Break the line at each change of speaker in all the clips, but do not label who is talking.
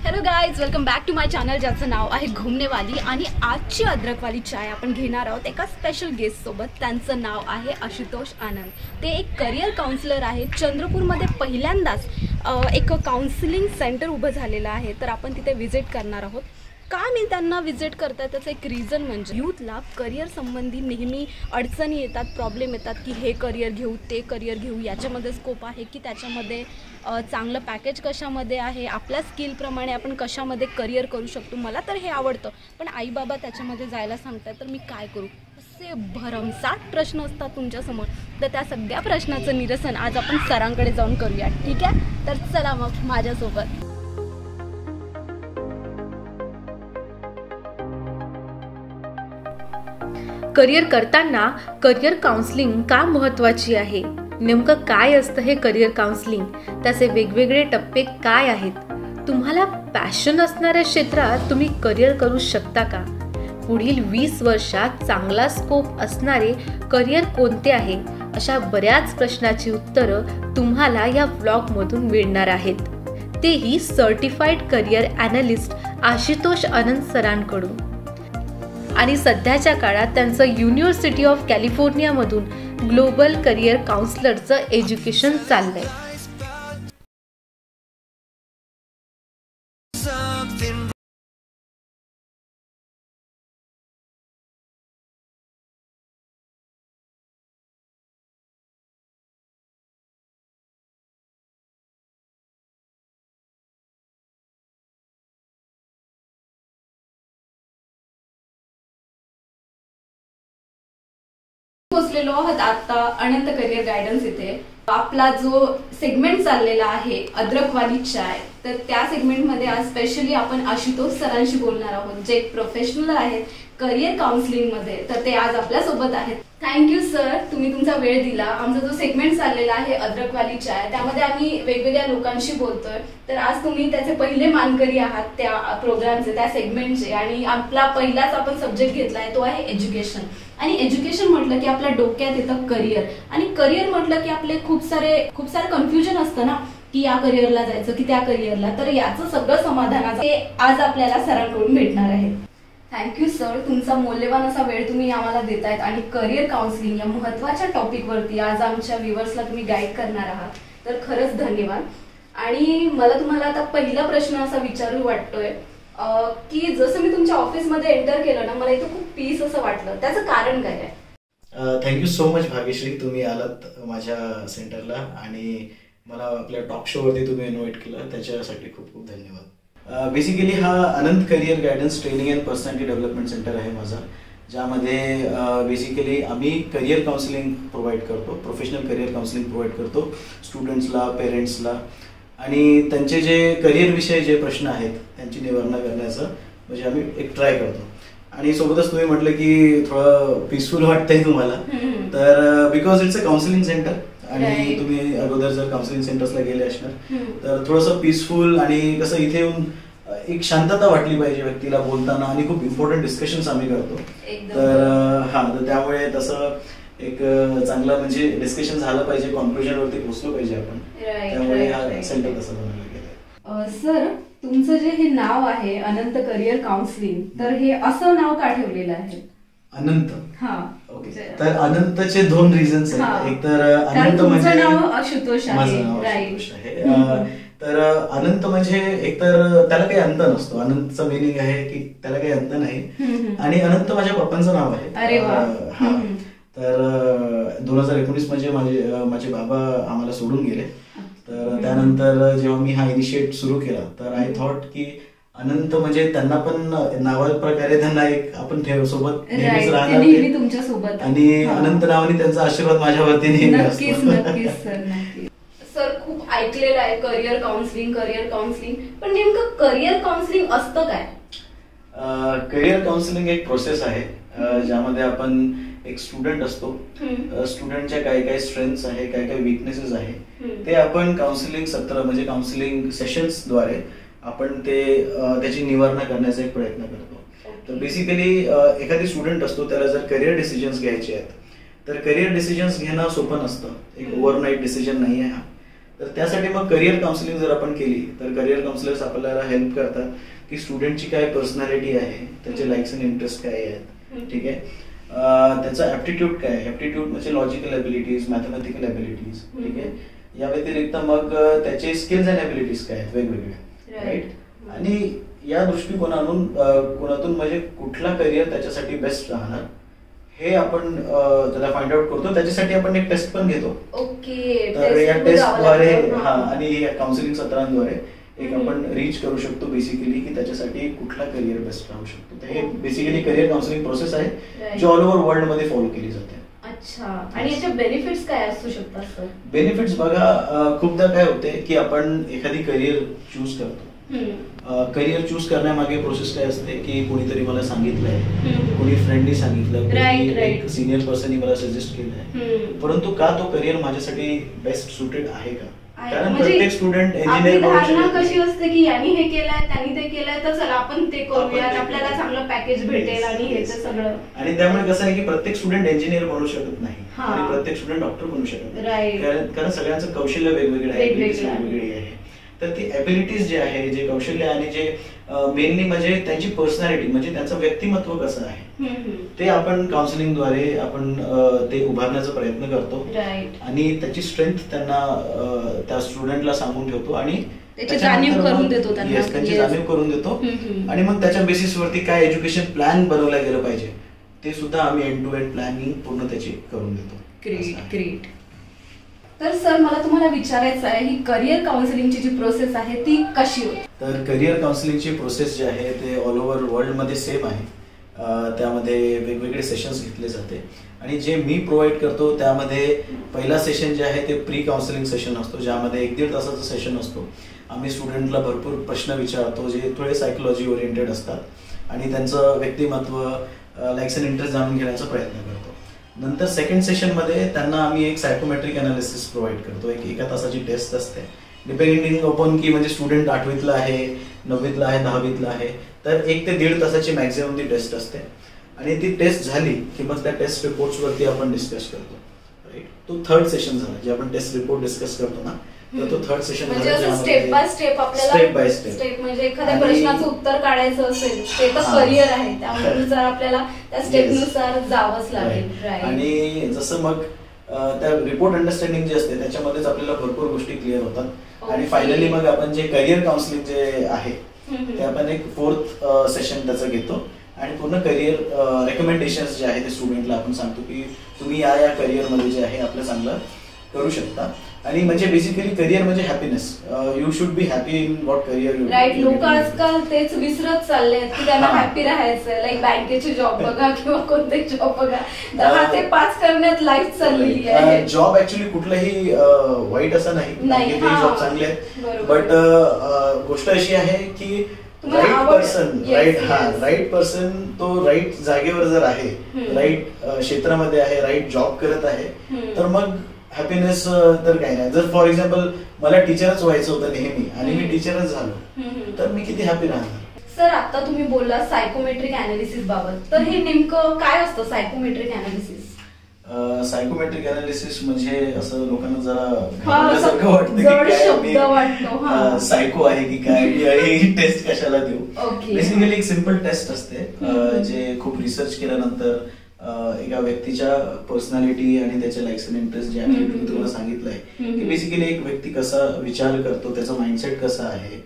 Hello guys, welcome back to my channel ज्याचं नाव आहे घुमनेवाली. आणि आजची अद्रकवाली चाय आपण घेणार आहोत एका स्पेशल गेस्ट सोबत. त्यांचं नाव आहे आशुतोष आनंद. ते एक करिअर काउन्सिलर आहे. चंद्रपूरमध्ये पहिल्यांदाच एक काउन्सिलिंग सेंटर उभं झालेलं आहे, तर आपण तिथे व्हिजिट करणार आहोत. का मी त्यांना व्हिजिट करताय त्याचं एक रिझन म्हणजे यूथला करिअर संबंधी नेहमी अडचणी येतात, प्रॉब्लेम येतात की हे करिअर घेऊ, ते करिअर घेऊ, याच्यामध्ये स्कोप आहे की त्याच्यामध्ये चांगलं पॅकेज कशामध्ये आहे, आपल्या स्किलप्रमाणे आपण कशामध्ये करिअर करू शकतो. मला तर हे आवडतं, पण आई बाबा त्याच्यामध्ये जायला सांगतात, तर मी काय करू. असे भरमसाठ प्रश्न असतात तुमच्यासमोर, तर त्या सगळ्या प्रश्नाचं निरसन आज आपण सरांकडे जाऊन करूया. ठीक आहे, तर चला मग माझ्यासोबत.
करिअर करताना करिअर काउन्सिलिंग का महत्त्वाची आहे, नेमकं काय असतं हे करिअर काउन्सिलिंग, त्याचे वेगवेगळे टप्पे काय आहेत, तुम्हाला पॅशन असणाऱ्या क्षेत्रात तुम्ही करिअर करू शकता का, पुढील 20 वर्षात चांगला स्कोप असणारे करिअर कोणते आहे, अशा बऱ्याच प्रश्नाची उत्तरं तुम्हाला या व्लॉगमधून मिळणार आहेत, तेही certified career analyst Ashutosh Anand सरांकडून. आणि सध्याच्या काळात त्यांचं युनिव्हर्सिटी ऑफ कॅलिफोर्नियामधून ग्लोबल करिअर काउन्सिलरचं एज्युकेशन चाललंय.
पोहोचलेलो आहोत आता अनंत करिअर गायडन्स इथे. आपला जो सेगमेंट चाललेला आहे अद्रकवाली चाय, तर त्या सेगमेंटमध्ये आज स्पेशली आपण आशुतोष सरांशी बोलणार आहोत, जे एक प्रोफेशनल आहेत करिअर काउन्सिलिंग मध्ये. तर ते आज आपल्या सोबत आहेत. थँक्यू सर, तुम्ही तुमचा वेळ दिला. आमचा जो सेगमेंट चाललेला आहे अद्रकवाली चाय, त्यामध्ये आम्ही वेगवेगळ्या लोकांशी बोलतोय, तर आज तुम्ही त्याचे पहिले मानकरी आहात त्या प्रोग्रामचे, त्या सेगमेंटचे. आणि आपला पहिलाच आपण सब्जेक्ट घेतलाय तो आहे एज्युकेशन. आणि एज्युकेशन म्हटलं की आपल्या डोक्यात येतं करिअर, आणि करिअर म्हटलं की आपले खूप सारे कन्फ्युजन असतं ना, की या करिअरला जायचं की त्या करिअरला. तर याचं सगळं समाधान ते आज आपल्याला सरांकडून भेटणार आहे. थँक्यू सर, तुमचा मौल्यवान असा वेळ तुम्ही आम्हाला देतायत आणि करिअर काउन्सिलिंग या महत्त्वाच्या टॉपिकवरती आज आमच्या व्ह्युअर्सला तुम्ही गाईड करणार आहात, तर खरंच धन्यवाद. आणि मला तुम्हाला आता पहिला प्रश्न असा विचारू वाटतोय की जसं मी तुमच्या ऑफिसमध्ये एंटर केलं ना, मला इथं खूप पीस असं वाटलं, त्याचं कारण काय आहे?
थँक्यू सो मच भाग्यश्री, तुम्ही आलात माझ्या सेंटरला आणि मला आपल्या टॉक शो वरती तुम्ही इन्व्हाइट केलं, त्याच्यासाठी खूप खूप धन्यवाद. बेसिकली हा Anant career guidance training and personality development centre आहे माझा, ज्यामध्ये बेसिकली आम्ही करिअर काउन्सिलिंग प्रोव्हाइड करतो, प्रोफेशनल करिअर काउन्सिलिंग प्रोव्हाइड करतो स्टुडंट्सला, पेरेंट्सला. आणि त्यांचे जे करिअर विषयी जे प्रश्न आहेत त्यांची निवारणा करण्याचं म्हणजे आम्ही एक ट्राय करतो. आणि सोबतच तुम्ही म्हटलं की थोडं पीसफुल वाटतंय तुम्हाला, तर because it's a counselling centre आणि तुम्ही अगोदर जर काउन्सिलिंग सेंटर्सला गेले असणार तर थोडंसं पीसफुल आणि कसं इथे येऊन एक शांतता वाटली पाहिजे व्यक्तीला बोलताना, आणि खूप इम्पॉर्टंट डिस्कशन्स आम्ही करतो. तर त्यामुळे तसं एक चांगलं म्हणजे डिस्कशन झालं पाहिजे, कॉन्क्लुजन वरती पोहोचलो पाहिजे आपण, त्यामुळे हा सेंटर तसं बनवलं गेलं.
सर, तुमचं जे हे नाव आहे अनंत करिअर काउन्सिलिंग, तर हे असं नाव का ठेवलेलं आहे
अनंत? ओके, तर अनंतचे दोन रिझन्स आहेत. एक तर अनंत म्हणजे
नाव आशुतोष आहे,
तर अनंत म्हणजे एक तर त्याला काही अंत नसतो. अनंतचं मिनिंग आहे की त्याला काही अंत नाही. आणि अनंत माझ्या पप्पांचं नाव आहे. तर 2019 म्हणजे माझे बाबा आम्हाला सोडून गेले, तर त्यानंतर जेव्हा मी हा इनिशिएट सुरू केला तर आय थॉट की अनंत म्हणजे त्यांना पण नावा प्रकारे त्यांना एक आपण सोबत नेहमीच राहणार
तुमच्यासोबत,
आणि अनंत नावाने त्यांचा आशीर्वाद माझ्यावरती नेहमी असतो.
सर, खूप ऐकलेलं आहे करिअर काउन्सिलिंग, पण नेमकं करिअर काउन्सिलिंग असतं काय?
करिअर काउन्सिलिंग एक प्रोसेस आहे ज्यामध्ये आपण एक स्टुडंट असतो, स्टुडंटच्या काय काय स्ट्रेंथ्स आहे, काय काय विकनेसेस आहे, ते आपण काउन्सिलिंग सत्र म्हणजे काउन्सिलिंग सेशन्स द्वारे आपण त्याची निवारणा करण्याचा एक प्रयत्न करतो. तर बेसिकली एखादी स्टुडंट असतो, त्याला जर करिअर डिसिजन्स घ्यायचे आहेत तर करिअर डिसिजन्स घेणं सोपं नसतं, एक ओव्हरनाईट डिसिजन नाही आहे हा. तर त्यासाठी मग करिअर काउन्सिलिंग जर आपण केली तर करिअर काउन्सिलर्स आपल्याला हेल्प करतात की स्टुडंटची काय पर्सनॅलिटी आहे, त्याचे लाईक्स अँड इंटरेस्ट काय आहेत, ठीक आहे, त्याचा ऍप्टिट्यूड काय आहे, ऍप्टिट्यूड म्हणजे लॉजिकल एबिलिटीज, मॅथमॅटिकल एबिलिटीज, ठीक आहे, या व्यतिरिक्त मग त्याचे स्किल्स अँड एबिलिटीज काय आहेत वेगवेगळे, राईट. आणि या दृष्टिकोनातून म्हणजे कुठला करिअर त्याच्यासाठी बेस्ट राहणार हे आपण त्याला फाइंड आउट करतो. त्याच्यासाठी आपण एक टेस्ट पण घेतो.
ओके.
तर या टेस्टद्वारे आणि या काउन्सिलिंग सत्रांद्वारे एक आपण रीच करू शकतो बेसिकली की त्याच्यासाठी कुठला करिअर बेस्ट राहू शकतो. तर हे बेसिकली करिअर काउन्सिलिंग प्रोसेस आहे जी ऑल ओव्हर वर्ल्ड मध्ये फॉलो केली जाते.
अच्छा. आणि याचे बेनिफिट्स काय असू शकतात सर?
बेनिफिट्स बघा, खूपदा काय होते की आपण एखादी करिअर चूज करतो. करिअर चूज करण्यामागे प्रोसेस काय असते की कोणीतरी मला सांगितलंय, कोणी फ्रेंडनी सांगितलं, एक सिनियर पर्सननी मला सजेस्ट केलंय, परंतु का तो करिअर माझ्यासाठी बेस्ट सुटेड आहे का? कारण प्रत्येक स्टुडंट इंजिनियर
धारणा कशी असते की यांनी हे केलंय त्यांनी ते केलंय तर चला आपण ते करूया, आपल्याला चांगलं पॅकेज भेटेल आणि हे सगळं.
आणि त्यामुळे कसं आहे की प्रत्येक स्टुडंट इंजिनियर बनू शकत नाही आणि प्रत्येक स्टुडंट डॉक्टर बनू शकत नाही, कारण सगळ्यांचं कौशल्य वेगवेगळे आहे. तर ती एबिलिटीज जे आहे, जे कौशल्य आणि जे मेनली म्हणजे त्यांची पर्सनॅलिटी म्हणजे त्यांचं व्यक्तिमत्व कसं आहे ते आपण काउन्सिलिंगद्वारे आपण ते उभारण्याचा प्रयत्न करतो आणि त्याची स्ट्रेंथ त्यांना त्या स्टुडंटला सांगून ठेवतो आणि
त्यांची जाणीव करून
देतो आणि मग त्याच्या बेसिसवरती काय एज्युकेशन प्लॅन बनवला गेलं पाहिजे ते सुद्धा आम्ही एंड टू एंड प्लॅनिंग पूर्ण त्याची करून देतो.
ग्रेट. तर सर मला तुम्हाला विचारायचं आहे ही करिअर काउन्सिलिंगची जी प्रोसेस आहे ती कशी होते?
तर करिअर काउन्सिलिंगची प्रोसेस जी आहे ते ऑल ओव्हर वर्ल्ड मध्ये सेम आहे. त्यामध्ये वेगवेगळे सेशन्स घेतले जाते आणि जे मी प्रोव्हाइड करतो त्यामध्ये पहिला सेशन जे आहे ते प्री काउन्सिलिंग सेशन असतो, ज्यामध्ये 1-1.5 तासाचा सेशन असतो. आम्ही स्टुडंटला भरपूर प्रश्न विचारतो जे थोडे सायकोलॉजी ओरिएंटेड असतात आणि त्यांचं व्यक्तिमत्व, लाईक्स अँड इंटरेस्ट जाणून घेण्याचा प्रयत्न करतो. नंतर सेकंड सेशन मध्ये त्यांना आम्ही एक सायकोमेट्रिक अनालिसिस प्रोव्हाइड करतो. एक 1 तासाची टेस्ट असते डिपेंडिंग अपॉन की म्हणजे स्टुडंट 8वीतला आहे, 9वीतला आहे, 10वीतला आहे, तर 1 ते 1.5 तासाची मॅक्झिमम ती टेस्ट असते आणि ती टेस्ट झाली की मग त्या टेस्ट रिपोर्ट्स वरती आपण डिस्कस करतो. राईट. तो थर्ड सेशन झाला जे आपण टेस्ट रिपोर्ट डिस्कस करतो ना, तर तो थर्ड सेशन
म्हणजे स्टेप बाय स्टेप आपल्याला स्टेप म्हणजे एखाद्या प्रश्नाचं उत्तर काढायचं असेल ते तर करिअर आहे त्यामुळे आपल्याला त्या स्टेप नुसार जावंच लागेल.
आणि जसं मग त्या रिपोर्ट अंडरस्टँडिंग जे असते त्याच्यामध्येच आपल्याला भरपूर गोष्टी क्लिअर होतात आणि फायनली मग आपण जे करिअर काउन्सिलिंग जे आहे ते आपण एक 4th सेशन त्याचं घेतो आणि पूर्ण करिअर रेकमेंडेशन्स जे आहे ते स्टुडंटला आपण सांगतो की तुम्ही या करिअरमध्ये जे आहे आपलं चांगलं करू शकता. आणि म्हणजे बेसिकली करिअर म्हणजे happiness. You should be happy in what career you.
Right. लोक आजकाल तेच विसरत चालले की त्यांना हॅपी राहायचं, लाईक बँकेचे जॉब बघा किंवा कोणते जॉब बघा 10 ते 5 करण्यात लाईफ चाललेली आहे.
जॉब ऍक्च्युअली कुठलाही वाईट असं नाही, जॉब चांगले आहेत, बट गोष्ट अशी आहे की राईट पर्सन तो राईट जागेवर जर आहे, राईट क्षेत्रामध्ये आहे, राईट जॉब करत आहे तर मग हॅपीनेस तर काही नाही. जर फॉर एक्झाम्पल मला टीचरच व्हायचं होतं नेहमी आणि मी टीचरच झालो तर मी किती हॅपी राहणार.
सर आता तुम्ही बोलला सायकोमेट्रिक अनालिसिस बाबत, तर हे नेमकं काय असतं सायकोमेट्रिक अनालिसिस?
सायकोमेट्रिक अनालिसिस म्हणजे असं लोकांना जरा वाटतं सायको आहे की काय, ही टेस्ट कशाला देऊ. बेसिकली एक सिम्पल टेस्ट असते जे खूप रिसर्च केल्यानंतर एका व्यक्तीच्या पर्सनॅलिटी आणि त्याच्या लाईक्स अँड इंटरेस्ट जे आहे मी तुम्हाला सांगितलंय की बेसिकली एक व्यक्ती कसा विचार करतो, त्याचा माइंडसेट कसा आहे,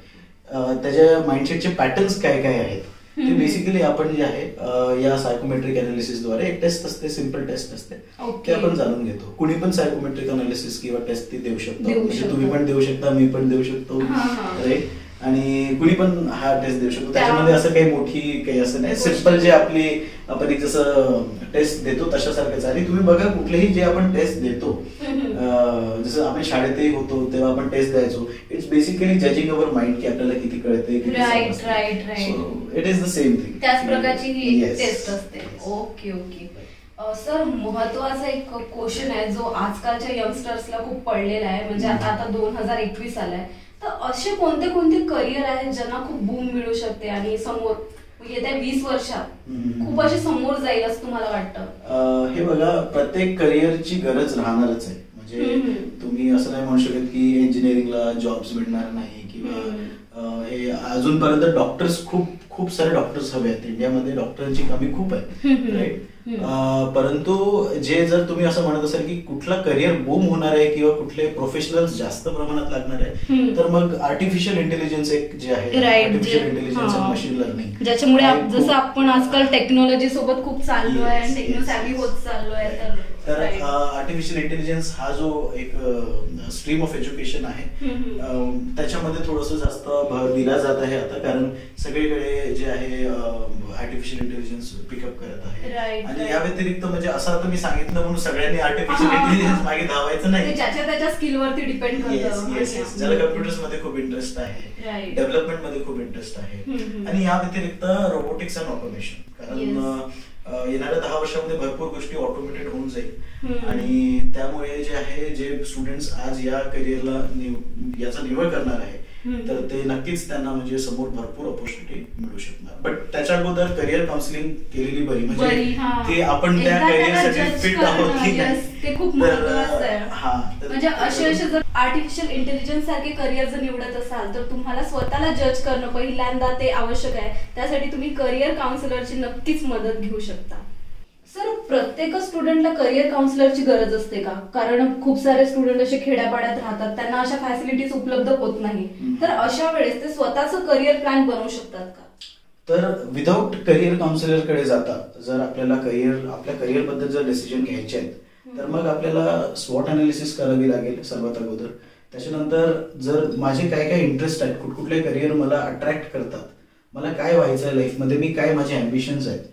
त्याच्या माइंडसेटचे पॅटर्न्स काय काय आहेत ते बेसिकली आपण जे आहे या सायकोमेट्रिक अनालिसिसद्वारे एक टेस्ट असते, सिम्पल टेस्ट असते ते आपण जाणून घेतो. कुणी पण सायकोमेट्रिक अनालिसिस किंवा टेस्ट ती देऊ शकतो, म्हणजे तुम्ही पण देऊ शकता, मी पण देऊ शकतो, राईट. आणि कुणी पण हा टेस्ट देऊ शकतो. त्याच्यामध्ये असं काही मोठी काही असं नाही, सिम्पल जे आपण एक जसं टेस्ट देतो तशासारखंच. आणि तुम्ही बघा कुठलेही जे आपण टेस्ट देतो, जसं आपण शाळेतही होतो तेव्हा आपण टेस्ट द्यायचो, it's basically judging our mind की आपल्याला किती कळते. It is the same thing.
त्याच प्रकारची ही टेस्ट असते. ओके. सर महत्वाचा एक क्वेश्चन आहे जो आजकालच्या यंगस्टर्सला खूप पडलेला आहे, म्हणजे आता 2021 आलाय, तर असे कोणते करिअर आहेत ज्यांना खूप बूम मिळू शकते आणि समोर येत्या 20 वर्षात खूप असे समोर जाईल असं तुम्हाला वाटतं?
हे बघा, प्रत्येक करिअरची गरज राहणारच आहे. म्हणजे तुम्ही असं नाही म्हणू शकत की इंजिनिअरिंगला जॉब्स मिळणार नाही किंवा हे अजूनपर्यंत डॉक्टर्स खूप सारे डॉक्टर्स हवे आहेत इंडियामध्ये, डॉक्टरांची कमी खूप आहे राईट. परंतु जे जर तुम्ही असं म्हणत असाल की कुठला करिअर बूम होणार आहे किंवा कुठले प्रोफेशनल्स जास्त प्रमाणात लागणार आहे, तर मग आर्टिफिशियल इंटेलिजन्स एक जे आहे, आर्टिफिशियल इंटेलिजन्स आणि मशीन लर्निंग,
ज्याच्यामुळे जसं आपण आजकाल टेक्नॉलॉजी सोबत खूप चाललो आहे आणि टेक्नोसॅव्ही होत चाललो आहे.
तर आर्टिफिशियल इंटेलिजन्स हा जो एक स्ट्रीम ऑफ एज्युकेशन आहे त्याच्यामध्ये थोडस जास्त भर दिला जात आहे आता, कारण सगळीकडे जे आहे आर्टिफिशियल इंटेलिजन्स पिकअप करत आहे. आणि या व्यतिरिक्त म्हणजे असं आता मी सांगितलं म्हणून सगळ्यांनी आर्टिफिशियल इंटेलिजन्स मागे धावायचं नाही,
ज्याच्या त्याच्या स्किलवरती डिपेंड करतं.
ज्याला कम्प्युटर्स मध्ये खूप इंटरेस्ट आहे, डेव्हलपमेंट मध्ये खूप इंटरेस्ट आहे, आणि या व्यतिरिक्त रोबोटिक्स अँड ऑटोमेशन, कारण येणाऱ्या 10 वर्षामध्ये भरपूर गोष्टी ऑटोमेटेड होऊन जाईल आणि त्यामुळे जे आहे जे स्टुडंट्स आज या करिअरला याचा निवड करणार आहे तर ते नक्कीच त्यांना म्हणजे समोर भरपूर ऑपॉर्च्युनिटी मिळू शकणार. बट त्याच्या अगोदर करिअर काउन्सिलिंग केलेली बरी, म्हणजे की आपण त्या करिअरसाठी फिट आहोत की नाही,
ते खूप महत्त्वाचं आहे. म्हणजे असे जर आर्टिफिशियल इंटेलिजन्स सारखे करिअर जर निवडत असाल तर तुम्हाला स्वतःला जज करणं पहिल्यांदा ते आवश्यक आहे. त्यासाठी तुम्ही करिअर काउन्सिलरची नक्कीच मदत घेऊ शकता. सर, प्रत्येक स्टुडंटला करिअर काउन्सिलरची गरज असते का? कारण खूप सारे स्टुडंट असे खेड्यापाड्यात राहतात, त्यांना अशा फॅसिलिटीज उपलब्ध होत नाही, तर अशा वेळेस ते स्वतःचं करिअर प्लॅन बनवू शकतात का?
तर विदाउट करिअर काउन्सिलर कडे जाता जर आपल्याला आपल्या करिअर बद्दल जर डिसिजन घ्यायचे आहेत तर मग आपल्याला स्वॉट अनालिसिस करावी लागेल सर्वात अगोदर. त्याच्यानंतर जर माझे काय काय इंटरेस्ट आहेत, कुठकुठले करिअर मला अट्रॅक्ट करतात, मला काय व्हायचं आहे लाईफमध्ये, मी काय माझे अम्बिशन्स आहेत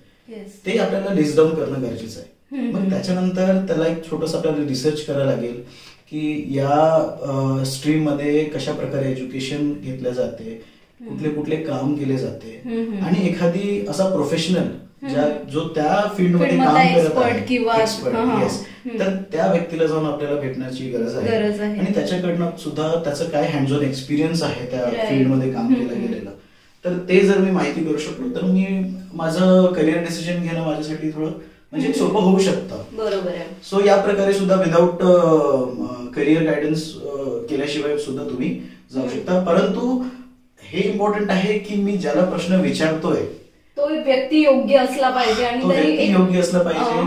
ते आपल्याला लिस्ट डाऊन करणं गरजेचं आहे. मग त्याच्यानंतर त्याला एक छोटंसं आपल्याला रिसर्च करायला लागेल की या स्ट्रीम मध्ये कशा प्रकारे एज्युकेशन घेतलं जाते, कुठले काम केले जाते, आणि एखादी असा प्रोफेशनल जो त्या फील्डमध्ये काम करत आहे एक्सपर्ट, तर त्या व्यक्तीला जाऊन आपल्याला भेटण्याची गरज आहे आणि त्याच्याकडनं सुद्धा त्याचं काय हँड्स ऑन एक्सपिरियन्स आहे त्या फील्डमध्ये काम केलं गेलेलं, तर ते जर मी माहिती करू शकलो तर मी माझं करिअर डिसिजन घेणं माझ्यासाठी थोडं म्हणजे सोपं होऊ शकतं.
बरोबर आहे.
सो या प्रकारे सुद्धा विदाउट करिअर गायडन्स केल्याशिवाय सुद्धा तुम्ही जाऊ शकता. परंतु हे इम्पॉर्टंट आहे की मी ज्याला प्रश्न विचारतोय
तो व्यक्ती योग्य असला पाहिजे आणि
त्याने योग्य असला पाहिजे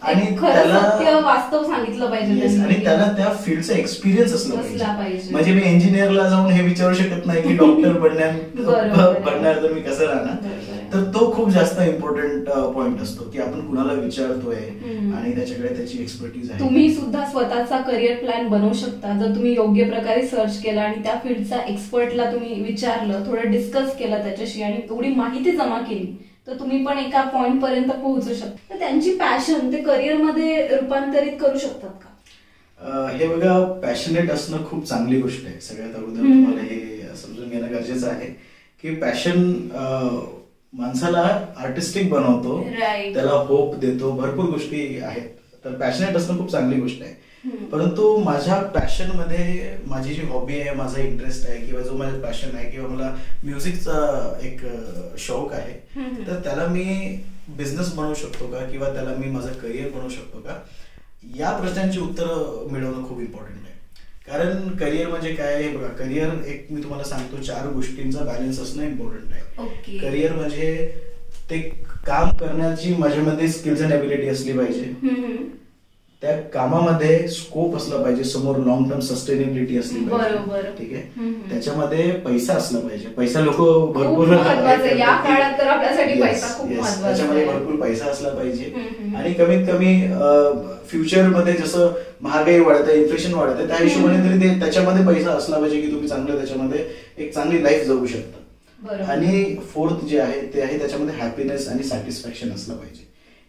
आणि त्याला
वास्तव सांगितलं पाहिजे
आणि त्याला त्या फील्डचा एक्सपिरियन्स असला पाहिजे. म्हणजे मी इंजिनियरला जाऊन हे विचारू शकत नाही की डॉक्टर बनणार तर मी कसं राहणार. तर तो खूप जास्त इम्पॉर्टंट पॉइंट असतो की आपण कुणाला विचारतोय आणि त्याच्याकडे त्याची एक्सपर्टीज आहे.
तुम्ही सुद्धा स्वतःचा करिअर प्लॅन बनवू शकता जर तुम्ही योग्य प्रकारे सर्च केला आणि त्या फील्डचा एक्सपर्टला तुम्ही विचारलं, थोडं डिस्कस केलं त्याच्याशी आणि थोडी माहिती जमा केली तर तुम्ही पण एका पॉइंट पर्यंत पोहोचू शकता. तर त्यांची पॅशन ते करिअर मध्ये रूपांतरित करू शकतात का?
हे बघा, पॅशनेट असणं खूप चांगली गोष्ट आहे. सगळ्यात अगोदर तुम्हाला हे समजून घेणं गरजेचं आहे की पॅशन माणसाला आर्टिस्टिक बनवतो, त्याला होप देतो, भरपूर गोष्टी आहेत. तर पॅशनेट असणं खूप चांगली गोष्ट आहे. परंतु माझ्या पॅशन मध्ये माझी जी हॉबी आहे, माझा इंटरेस्ट आहे किंवा जो माझा पॅशन आहे किंवा मला म्युझिकचा एक शौक आहे, तर त्याला मी बिझनेस बनवू शकतो का किंवा त्याला मी माझं करिअर बनवू शकतो का, या प्रश्नांची उत्तरं मिळवणं खूप इम्पॉर्टंट आहे. कारण करिअर म्हणजे काय, बघा, करिअर एक मी तुम्हाला सांगतो 4 गोष्टींचा बॅलन्स असणं इम्पॉर्टंट आहे. करिअर म्हणजे ते काम करण्याची माझ्यामध्ये स्किल्स अँड एबिलिटी असली पाहिजे, त्या कामामध्ये स्कोप असला पाहिजे, समोर लॉंग टर्म सस्टेनेबिलिटी असली पाहिजे, ठीक आहे, त्याच्यामध्ये पैसा असला पाहिजे. पैसा लोक भरपूर त्याच्यामध्ये भरपूर पैसा असला पाहिजे आणि कमीत कमी फ्युचर मध्ये जसं महागाई वाढते, इन्फ्लेशन वाढते, त्या हिशोबाने तरी त्याच्यामध्ये पैसा असला पाहिजे की तुम्ही चांगलं त्याच्यामध्ये एक चांगली लाईफ जगू शकता. आणि 4th जे आहे ते आहे त्याच्यामध्ये हॅपीनेस आणि सॅटिस्फॅक्शन असलं पाहिजे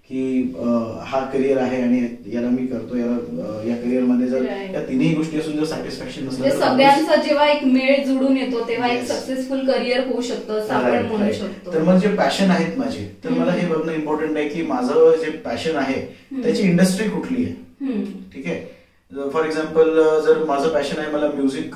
की हा करिअर आहे आणि याला मी करतो, या करिअर मध्ये जर या तिन्ही गोष्टी असून जर सॅटिस्फॅक्शन नसलं तर
सगळ्यांचा जेव्हा एक मेळ जुळून येतो तेव्हा एक सक्सेसफुल करिअर होऊ शकतं असं आपण म्हणू शकतो.
तर मग जे पॅशन आहेत माझे, तर मला हे बघणं इम्पॉर्टंट आहे की माझं जे पॅशन आहे त्याची इंडस्ट्री कुठली आहे. ठीक आहे, फॉर एक्झाम्पल जर माझं पॅशन आहे, मला म्युझिक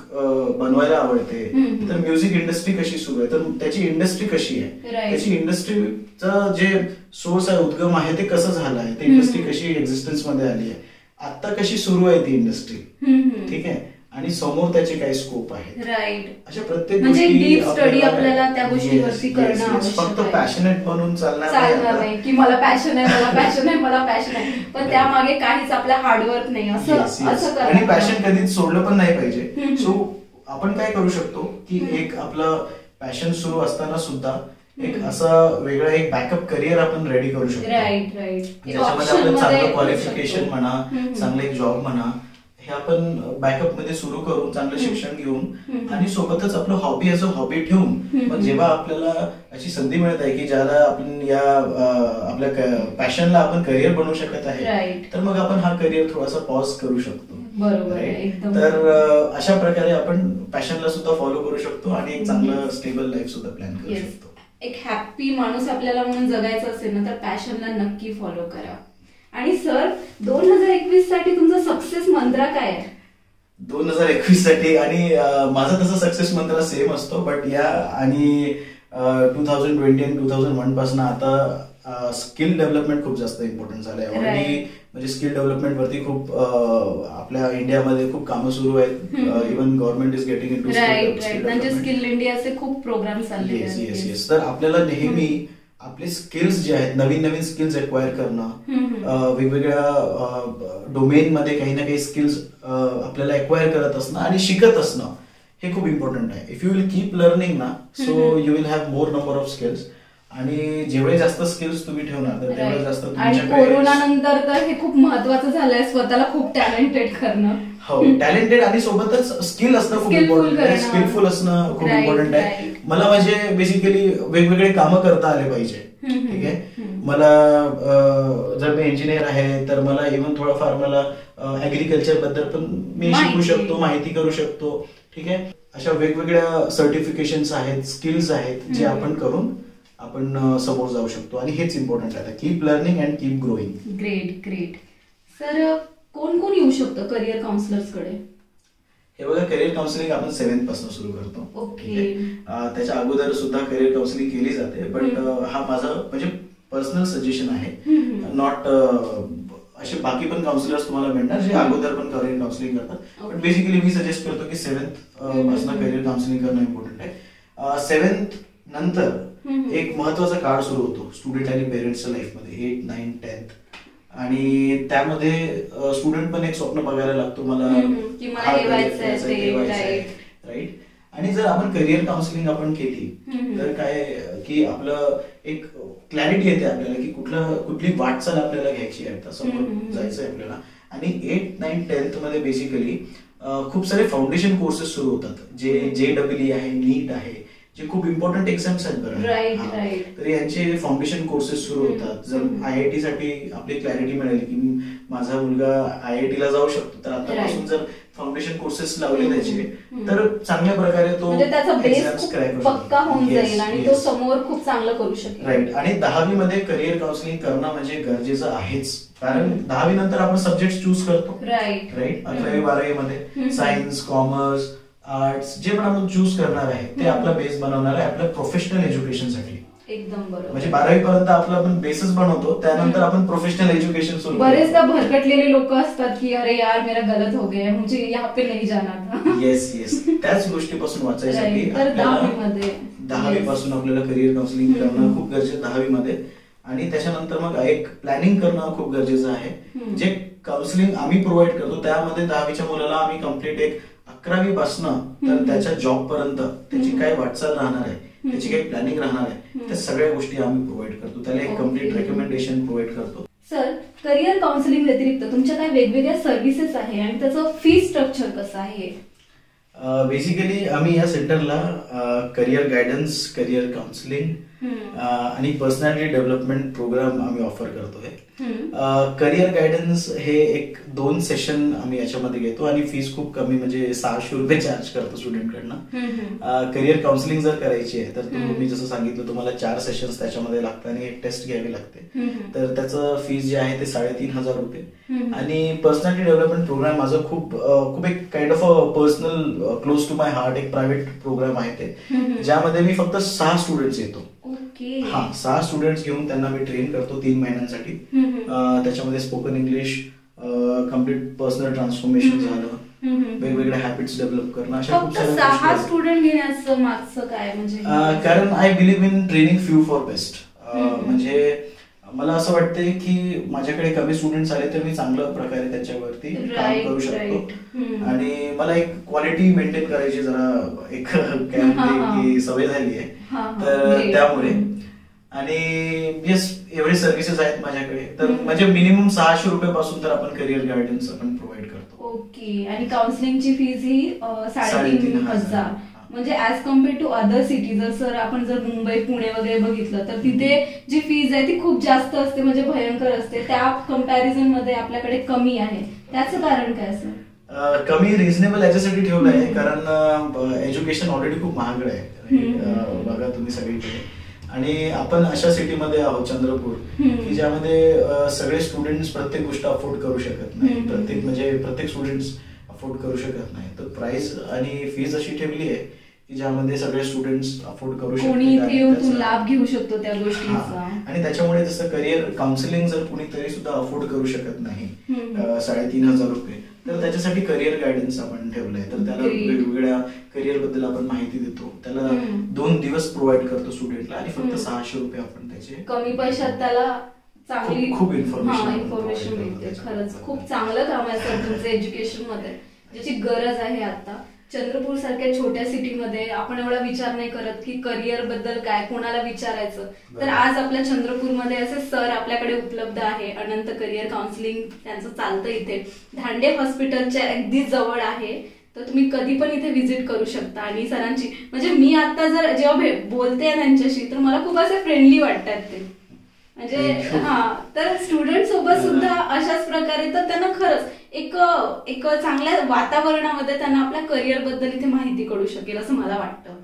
बनवायला आवडते, तर म्युझिक इंडस्ट्री कशी सुरू आहे, तर त्याची इंडस्ट्री कशी आहे, त्याची इंडस्ट्रीचं जे सोर्स आहे, उद्गम आहे, ते कसं झालं आहे, ती इंडस्ट्री कशी एक्झिस्टन्स मध्ये आली आहे, आता कशी सुरू आहे ती इंडस्ट्री,
हम्म.
ठीक आहे, आणि समोर त्याचे काही स्कोप आहेत.
राईट.
अशा प्रत्येक
म्हणजे
गोष्टी
डीप स्टडी आपल्याला त्या गोष्टीवरती
Yes,
करणं
yes, yes.
आवश्यक
फक्त
आहे.
पॅशनेट बनून चालणार
चालणार नाही की मला पॅशन आहे, मला पॅशन आहे, मला पॅशन आहे, पण त्यामागे काहीच आपल्या हार्डवर्क नाही असं
Yes, yes.
असं
आणि
करणं.
पॅशन कधीच सोडलं पण नाही पाहिजे.
हम्म.
सो आपण काय करू शकतो की एक आपलं पॅशन सुरू असताना सुद्धा एक असं वेगळं एक बॅकअप करिअर आपण रेडी करू शकतो.
Right right.
ज्याच्यामध्ये आपलं चांगलं क्वालिफिकेशन म्हणा, चांगलं एक जॉब म्हणा, हे आपण बॅकअप मध्ये सुरू करून चांगलं शिक्षण घेऊन आणि सोबतच आपलं हॉबी असं हॉबी ठेवून मग जेव्हा आपल्याला अशी संधी मिळत आहे की ज्याला आपण या आपल्या पॅशनला आपण करिअर बनवू शकत आहे,
Right.
तर मग आपण हा करिअर थोडासा पॉज करू शकतो.
बरोबर आहे,
Right?
एकदम.
तर अशा प्रकारे आपण पॅशनला सुद्धा फॉलो करू शकतो आणि एक चांगलं स्टेबल लाईफ सुद्धा प्लॅन करू
Yes.
शकतो.
एक हॅपी माणूस आपल्याला म्हणून जगायचं असेल ना तर पॅशनला नक्की फॉलो करा. आणि सर 2021 साठी तुमचा सक्सेस मंत्र काय आहे?
2021 साठी आणि माझा तसा सक्सेस मंत्र सेम असतो, बट या आणि 2020 आणि 2001 पासून आता स्किल डेव्हलपमेंट खूप जास्त इम्पॉर्टंट झालंय. ऑलरेडी म्हणजे स्किल डेव्हलपमेंट वरती खूप आपल्या इंडियामध्ये खूप कामं सुरू आहेत. Even government is getting into
right right. म्हणजे स्किल इंडियाचे खूप प्रोग्राम चालले
येस येस येस. तर आपल्याला नेहमी आपले स्किल्स जे आहेत, नवीन नवीन स्किल्स एक्वायर करणं, वेगवेगळ्या डोमेन मध्ये काही ना काही स्किल्स आपल्याला एक्वायर करत असणं आणि शिकत असणं हे खूप इम्पॉर्टंट आहे. If you will keep learning ना, so you will have more number of skills. आणि जेवढे जास्त स्किल्स तुम्ही ठेवणार तर तेवढे जास्त
आणि कोरोना नंतर तर हे खूप महत्वाचं झालंय, स्वतःला खूप टॅलेंटेड करणं.
हो, टॅलेंटेड आणि सोबतच स्किल असणं खूप इम्पॉर्टंट आहे. स्किलफुल असणं खूप इम्पॉर्टंट आहे. मला म्हणजे बेसिकली वेगवेगळे कामं करता आले पाहिजे. ठीक आहे, मला जर मी इंजिनियर आहे तर मला इव्हन थोडंफार मला ऍग्रिकल्चर बद्दल पण मी शिकू शकतो, माहिती करू शकतो. ठीक आहे, अशा वेगवेगळ्या सर्टिफिकेशन्स आहेत, स्किल्स आहेत जे आपण करून आपण समोर जाऊ शकतो आणि हेच इम्पॉर्टंट आहे. Keep learning and keep growing.
Great great. Sir कोण कोण येऊ शकतं करिअर काउन्सिलर्स कडे?
हे बघा, करिअर काउन्सिलिंग आपण 7th पासून सुरू करतो.
ओके.
त्याच्या अगोदर सुद्धा करिअर काउन्सिलिंग केली जाते, बट हा माझा म्हणजे पर्सनल सजेशन आहे. नॉट असे बाकी पण काउन्सिलर्स तुम्हाला मिळणार जे अगोदर पण करिअर काउन्सिलिंग करतात, बट बेसिकली मी सजेस्ट करतो की 7th पासून करिअर काउन्सिलिंग करणं इम्पॉर्टंट आहे. 7th नंतर एक महत्वाचा काळ सुरू होतो स्टुडंट आणि पेरेंट्सच्या लाईफमध्ये, 8, 9, 10th. आणि त्यामध्ये स्टुडंट पण एक स्वप्न बघायला लागतो, मला राईट. आणि जर आपण करिअर काउन्सिलिंग आपण केली तर काय की आपलं एक क्लॅरिटी येते आपल्याला की कुठली वाटचाल आपल्याला घ्यायची आहे, समोर जायचंय आपल्याला. आणि 8, 9, 10th मध्ये बेसिकली खूप सारे फाउंडेशन कोर्सेस सुरू होतात, जे JEE आहे, नीट आहे, जे खूप इम्पॉर्टंट एक्झाम्स आहेत बरं. तर यांचे फाउंडेशन कोर्सेस सुरू होतात. जर IIT साठी आपली क्लॅरिटी मिळाली की माझा मुलगा IIT ला जाऊ शकतो, तर आतापासून जर फाउंडेशन कोर्सेस लावले त्याचे तर चांगल्या प्रकारे तो
त्याचा बेस पक्का होऊन जाईल आणि तो समोर खूप चांगलं करू शकेल.
राईट. आणि 10वी मध्ये करिअर काउन्सिलिंग करणं म्हणजे गरजेचं आहेच, कारण 10वी नंतर आपण सब्जेक्ट चूज करतो. राईट. 11वी 12वी मध्ये सायन्स, कॉमर्स, आर्ट्स जे पण आपण चूज करणार आहे ते आपला बेस बनवणार आहे आपल्या प्रोफेशनल एज्युकेशन साठी.
एकदम बरोबर.
म्हणजे 12वी पर्यंत आपला आपण बेसच बनवतो, त्यानंतर आपण प्रोफेशनल एज्युकेशन सुरू.
बरेचदा भरकटलेले लोक असतात की अरे यार मेरा गलत हो गया, मुझे यहाँ पे नहीं जाना था.
Yes yes. त्याच गोष्टीपासून वाचायसाठी 10वी पासून आपल्याला करिअर काउन्सिलिंग करणं खूप गरजेचं 10वी मध्ये. आणि त्याच्यानंतर मग एक प्लॅनिंग करणं खूप गरजेचं आहे. जे काउन्सिलिंग आम्ही प्रोव्हाइड करतो त्यामध्ये 10वीच्या मुलाला आम्ही कम्प्लीट एक 11वी पासनं तर त्याच्या जॉब पर्यंत त्याची काय वाटचाल राहणार आहे, त्याची काही प्लॅनिंग राहणार आहे, त्या सगळ्या गोष्टी आम्ही प्रोव्हाइड करतो. त्याला एक कम्प्लीट रेकमेंडेशन प्रोव्हाइड करतो.
सर, करिअर काउन्सिलिंग व्यतिरिक्त तुमच्या काही वेगवेगळ्या सर्व्हिसेस आहे आणि त्याचं फी स्ट्रक्चर कसं आहे?
बेसिकली आम्ही या सेंटरला करिअर गायडन्स, करिअर काउन्सिलिंग आणि पर्सनॅलिटी डेव्हलपमेंट प्रोग्राम आम्ही ऑफर करतोय. करिअर गायडन्स हे 1-2 सेशन आम्ही याच्यामध्ये घेतो आणि फीस खूप कमी म्हणजे 600 रुपये चार्ज करतो स्टुडंटकडनं. करिअर काउन्सिलिंग जर करायची आहे तर मी जसं सांगितलं तुम्हाला 4 सेशन्स त्याच्यामध्ये लागतात आणि एक टेस्ट घ्यावी लागते, तर त्याचं फीस जे आहे ते 3,500 रुपये. आणि पर्सनॅलिटी डेव्हलपमेंट प्रोग्राम माझं खूप एक kind of a personal close to my heart एक प्रायव्हेट प्रोग्राम आहे ते, ज्यामध्ये मी फक्त 6 स्टुडंट्स येतो. 6 स्टुडंट्स घेऊन त्यांना मी ट्रेन करतो 3 महिन्यांसाठी. त्याच्यामध्ये spoken English, complete personal transformation झालं, वेगवेगळे हॅबिट्स डेव्हलप करणं, अशा खूप
फक्त
साऱ्या
6 स्टुडंट घेण्याचं मागचं काय म्हणजे?
कारण I believe in training few for best. म्हणजे मला असं वाटतंय की माझ्याकडे कमी स्टुडंट्स आले तर मी चांगल्या प्रकारे त्याच्यावरती काम करू शकतो आणि मला एक क्वालिटी मेंटेन करायची जरा एक की सवय झाली आहे, तर त्यामुळे. आणि येस, एवढे सर्व्हिसेस आहेत माझ्याकडे, तर म्हणजे मिनिमम 600 रुपयापासून तर आपण करिअर गायडन्स आपण प्रोव्हाइड करतो.
ओके. आणि काउन्सिलिंगची फीज ही 3,500. म्हणजे as compared to other city, जर आपण जर मुंबई पुणे वगैरे बघितलं तर तिथे जी फीज आहे ती खूप जास्त असते, म्हणजे भयंकर असते. त्या कम्पॅरिझन मध्ये आपल्याकडे कमी आहे. त्याचं कारण काय असं?
कमी रिझनेबल याच्यासाठी ठेवलं आहे कारण एज्युकेशन ऑलरेडी खूप महाग आहे बघा तुम्ही सगळीकडे. आणि आपण अशा सिटीमध्ये आहोत चंद्रपूर की ज्यामध्ये सगळे स्टुडंट्स प्रत्येक गोष्ट अफोर्ड करू शकत नाही, प्रत्येक स्टुडंट्स अफोर्ड करू शकत नाही. तर प्राइस आणि फीज अशी ठेवली आहे की ज्यामध्ये सगळे स्टुडंट्स अफोर्ड करू
शकतात, लाभ घेऊ शकतो त्या गोष्टीचा.
आणि त्याच्यामुळे जसं करिअर काउन्सिलिंग जर कुणी तरी सुद्धा अफोर्ड करू शकत नाही 3,500 रुपये, तर त्याच्यासाठी करिअर गायडन्स आपण ठेवलंय. तर त्याला वेगवेगळ्या करिअर बद्दल आपण माहिती देतो, त्याला 2 दिवस प्रोव्हाइड करतो स्टुडंटला आणि फक्त 600 रुपये आपण त्याचे
कमी पैशात त्याला चांगली
खूप
इन्फॉर्मेशन मिळते. खरंच खूप चांगलं काम आहे सर तुमचं एज्युकेशन मध्ये, ज्याची गरज आहे आता. चंद्रपूर सारख्या छोट्या सिटीमध्ये आपण एवढा विचार नाही करत की करिअर बद्दल काय कोणाला विचारायचं. तर आज आपल्या चंद्रपूरमध्ये असे सर आपल्याकडे उपलब्ध आहे. अनंत करिअर काउन्सिलिंग त्यांचं चालतं इथे धांडे हॉस्पिटलच्या अगदी जवळ आहे. तर तुम्ही कधी पण इथे व्हिजिट करू शकता. आणि सरांची म्हणजे मी आता जर जेव्हा बोलते त्यांच्याशी तर मला खूप असे फ्रेंडली वाटतात ते. म्हणजे तर स्टुडंट सोबत सुद्धा अशाच प्रकारे, तर त्यांना खरंच एक चांगल्या वातावरणामध्ये त्यांना आपल्या करिअर बद्दल इथे माहिती कळू शकेल असं मला वाटतं.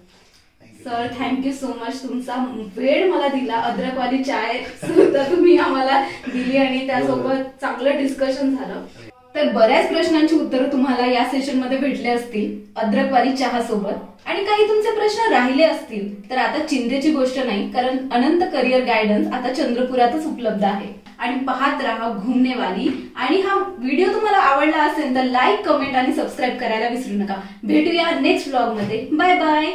सर थँक्यू सो मच, तुमचा वेळ मला दिला. अद्रकवाली चाय सुद्धा तुम्ही आम्हाला दिली आणि त्यासोबत चांगलं डिस्कशन झालं. तर बऱ्याच प्रश्नांची उत्तरं तुम्हाला या सेशन मध्ये भेटले असतील अद्रकवाली चहा सोबत. आणि काही तुमचे प्रश्न राहिले असतील तर आता चिंतेची गोष्ट नाही, कारण अनंत करिअर गायडन्स आता चंद्रपुरातच उपलब्ध आहे. आणि पाहत राहा घुमनेवाली. आणि हा व्हिडिओ तुम्हाला आवडला असेल तर लाईक, कमेंट आणि सबस्क्राईब करायला विसरू नका. भेटूया नेक्स्ट व्लॉग मध्ये. Bye bye.